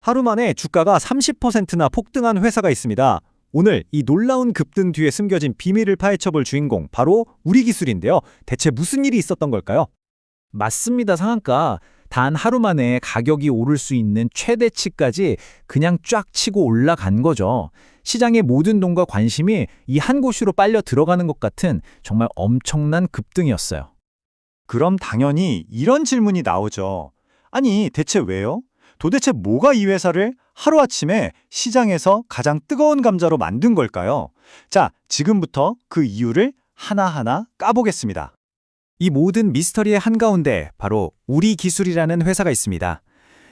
하루 만에 주가가 30%나 폭등한 회사가 있습니다. 오늘 이 놀라운 급등 뒤에 숨겨진 비밀을 파헤쳐볼 주인공, 바로 우리기술인데요. 대체 무슨 일이 있었던 걸까요? 맞습니다. 상한가. 단 하루 만에 가격이 오를 수 있는 최대치까지 그냥 쫙 치고 올라간 거죠. 시장의 모든 돈과 관심이 이 한 곳으로 빨려 들어가는 것 같은 정말 엄청난 급등이었어요. 그럼 당연히 이런 질문이 나오죠. 아니, 대체 왜요? 도대체 뭐가 이 회사를 하루아침에 시장에서 가장 뜨거운 감자로 만든 걸까요? 자, 지금부터 그 이유를 하나하나 까보겠습니다. 이 모든 미스터리의 한가운데 바로 우리기술이라는 회사가 있습니다.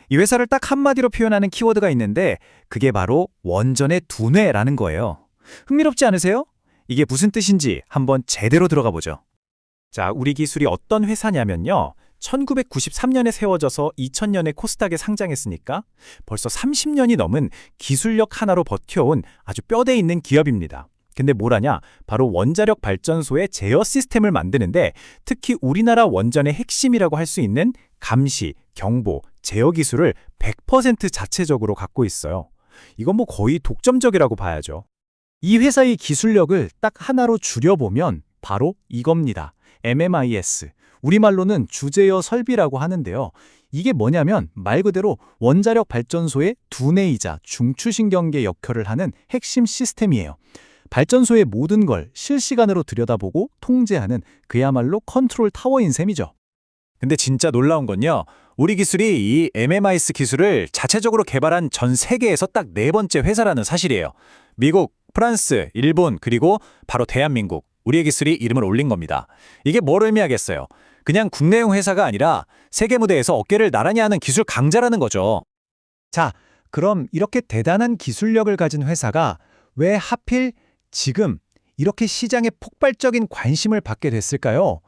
이 회사를 딱 한마디로 표현하는 키워드가 있는데 그게 바로 원전의 두뇌라는 거예요. 흥미롭지 않으세요? 이게 무슨 뜻인지 한번 제대로 들어가 보죠. 자, 우리기술이 어떤 회사냐면요. 1993년에 세워져서 2000년에 코스닥에 상장했으니까 벌써 30년이 넘은 기술력 하나로 버텨온 아주 뼈대 있는 기업입니다. 근데 뭐라냐? 바로 원자력 발전소의 제어 시스템을 만드는데 특히 우리나라 원전의 핵심이라고 할 수 있는 감시, 경보, 제어 기술을 100% 자체적으로 갖고 있어요. 이건 뭐 거의 독점적이라고 봐야죠. 이 회사의 기술력을 딱 하나로 줄여보면 바로 이겁니다. MMIS. 우리말로는 주제어 설비라고 하는데요. 이게 뭐냐면 말 그대로 원자력 발전소의 두뇌이자 중추신경계 역할을 하는 핵심 시스템이에요. 발전소의 모든 걸 실시간으로 들여다보고 통제하는 그야말로 컨트롤 타워인 셈이죠. 근데 진짜 놀라운 건요. 우리 기술이 이 MMIS 기술을 자체적으로 개발한 전 세계에서 딱 네 번째 회사라는 사실이에요. 미국, 프랑스, 일본, 그리고 바로 대한민국. 우리의 기술이 이름을 올린 겁니다. 이게 뭘 의미하겠어요? 그냥 국내용 회사가 아니라 세계 무대에서 어깨를 나란히 하는 기술 강자라는 거죠. 자, 그럼 이렇게 대단한 기술력을 가진 회사가 왜 하필 지금 이렇게 시장에 폭발적인 관심을 받게 됐을까요?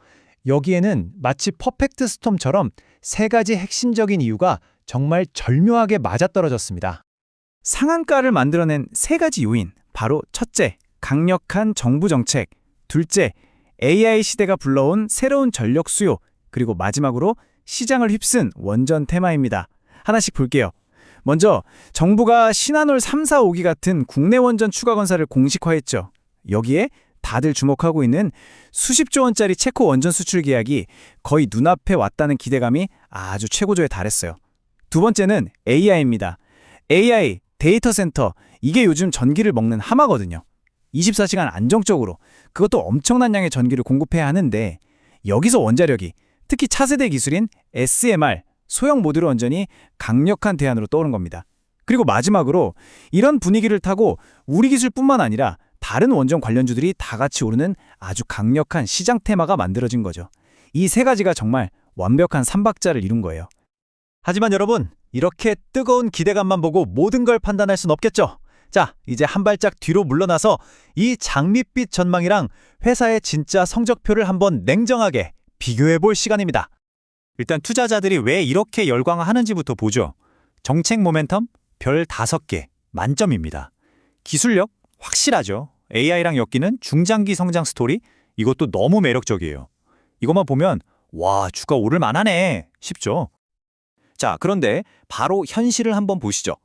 여기에는 마치 퍼펙트 스톰처럼 세 가지 핵심적인 이유가 정말 절묘하게 맞아떨어졌습니다. 상한가를 만들어낸 세 가지 요인, 바로 첫째, 강력한 정부 정책, 둘째, AI 시대가 불러온 새로운 전력 수요, 그리고 마지막으로 시장을 휩쓴 원전 테마입니다. 하나씩 볼게요. 먼저 정부가 신한울 3, 4, 5기 같은 국내 원전 추가 건설을 공식화했죠. 여기에 다들 주목하고 있는 수십조 원짜리 체코 원전 수출 계약이 거의 눈앞에 왔다는 기대감이 아주 최고조에 달했어요. 두 번째는 AI입니다. AI, 데이터 센터, 이게 요즘 전기를 먹는 하마거든요. 24시간 안정적으로, 그것도 엄청난 양의 전기를 공급해야 하는데 여기서 원자력이, 특히 차세대 기술인 SMR, 소형 모듈 원전이 강력한 대안으로 떠오른 겁니다. 그리고 마지막으로 이런 분위기를 타고 우리 기술뿐만 아니라 다른 원전 관련주들이 다 같이 오르는 아주 강력한 시장 테마가 만들어진 거죠. 이 세 가지가 정말 완벽한 삼박자를 이룬 거예요. 하지만 여러분, 이렇게 뜨거운 기대감만 보고 모든 걸 판단할 순 없겠죠? 자, 이제 한 발짝 뒤로 물러나서 이 장밋빛 전망이랑 회사의 진짜 성적표를 한번 냉정하게 비교해볼 시간입니다. 일단 투자자들이 왜 이렇게 열광하는지부터 보죠. 정책 모멘텀 별 5개 만점입니다. 기술력 확실하죠. AI랑 엮이는 중장기 성장 스토리, 이것도 너무 매력적이에요. 이것만 보면 와, 주가 오를 만하네 싶죠. 자, 그런데 바로 현실을 한번 보시죠.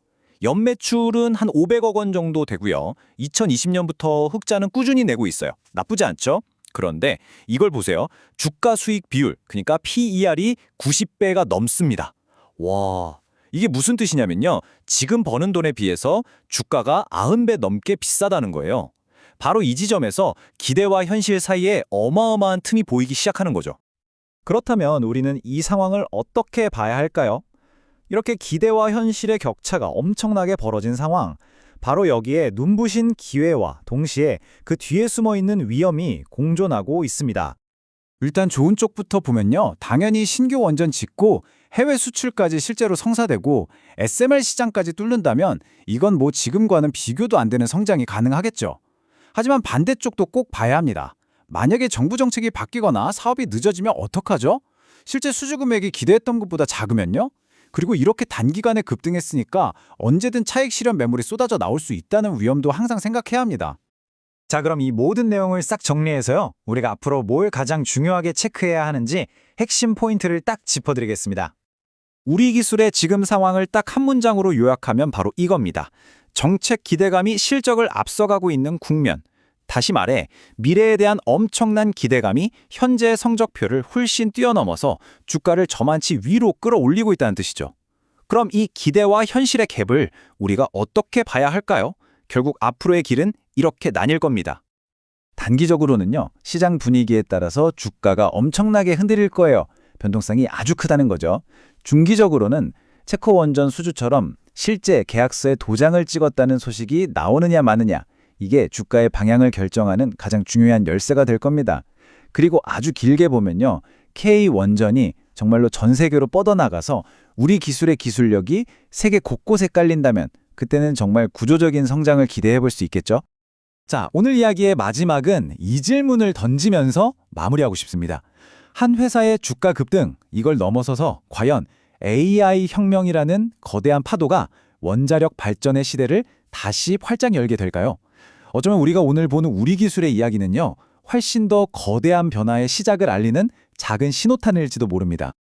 연매출은 한 500억 원 정도 되고요. 2020년부터 흑자는 꾸준히 내고 있어요. 나쁘지 않죠? 그런데 이걸 보세요. 주가 수익 비율, 그러니까 PER이 90배가 넘습니다. 와, 이게 무슨 뜻이냐면요. 지금 버는 돈에 비해서 주가가 90배 넘게 비싸다는 거예요. 바로 이 지점에서 기대와 현실 사이에 어마어마한 틈이 보이기 시작하는 거죠. 그렇다면 우리는 이 상황을 어떻게 봐야 할까요? 이렇게 기대와 현실의 격차가 엄청나게 벌어진 상황, 바로 여기에 눈부신 기회와 동시에 그 뒤에 숨어있는 위험이 공존하고 있습니다. 일단 좋은 쪽부터 보면요. 당연히 신규 원전 짓고 해외 수출까지 실제로 성사되고 SMR 시장까지 뚫는다면 이건 뭐 지금과는 비교도 안 되는 성장이 가능하겠죠. 하지만 반대쪽도 꼭 봐야 합니다. 만약에 정부 정책이 바뀌거나 사업이 늦어지면 어떡하죠? 실제 수주 금액이 기대했던 것보다 작으면요? 그리고 이렇게 단기간에 급등했으니까 언제든 차익 실현 매물이 쏟아져 나올 수 있다는 위험도 항상 생각해야 합니다. 자, 그럼 이 모든 내용을 싹 정리해서요. 우리가 앞으로 뭘 가장 중요하게 체크해야 하는지 핵심 포인트를 딱 짚어드리겠습니다. 우리 기술의 지금 상황을 딱 한 문장으로 요약하면 바로 이겁니다. 정책 기대감이 실적을 앞서가고 있는 국면. 다시 말해 미래에 대한 엄청난 기대감이 현재의 성적표를 훨씬 뛰어넘어서 주가를 저만치 위로 끌어올리고 있다는 뜻이죠. 그럼 이 기대와 현실의 갭을 우리가 어떻게 봐야 할까요? 결국 앞으로의 길은 이렇게 나뉠 겁니다. 단기적으로는요, 시장 분위기에 따라서 주가가 엄청나게 흔들릴 거예요. 변동성이 아주 크다는 거죠. 중기적으로는 채권원전 수주처럼 실제 계약서에 도장을 찍었다는 소식이 나오느냐 마느냐, 이게 주가의 방향을 결정하는 가장 중요한 열쇠가 될 겁니다. 그리고 아주 길게 보면요, K원전이 정말로 전 세계로 뻗어나가서 우리 기술의 기술력이 세계 곳곳에 깔린다면 그때는 정말 구조적인 성장을 기대해 볼 수 있겠죠? 자, 오늘 이야기의 마지막은 이 질문을 던지면서 마무리하고 싶습니다. 한 회사의 주가 급등, 이걸 넘어서서 과연 AI 혁명이라는 거대한 파도가 원자력 발전의 시대를 다시 활짝 열게 될까요? 어쩌면 우리가 오늘 보는 우리 기술의 이야기는요, 훨씬 더 거대한 변화의 시작을 알리는 작은 신호탄일지도 모릅니다.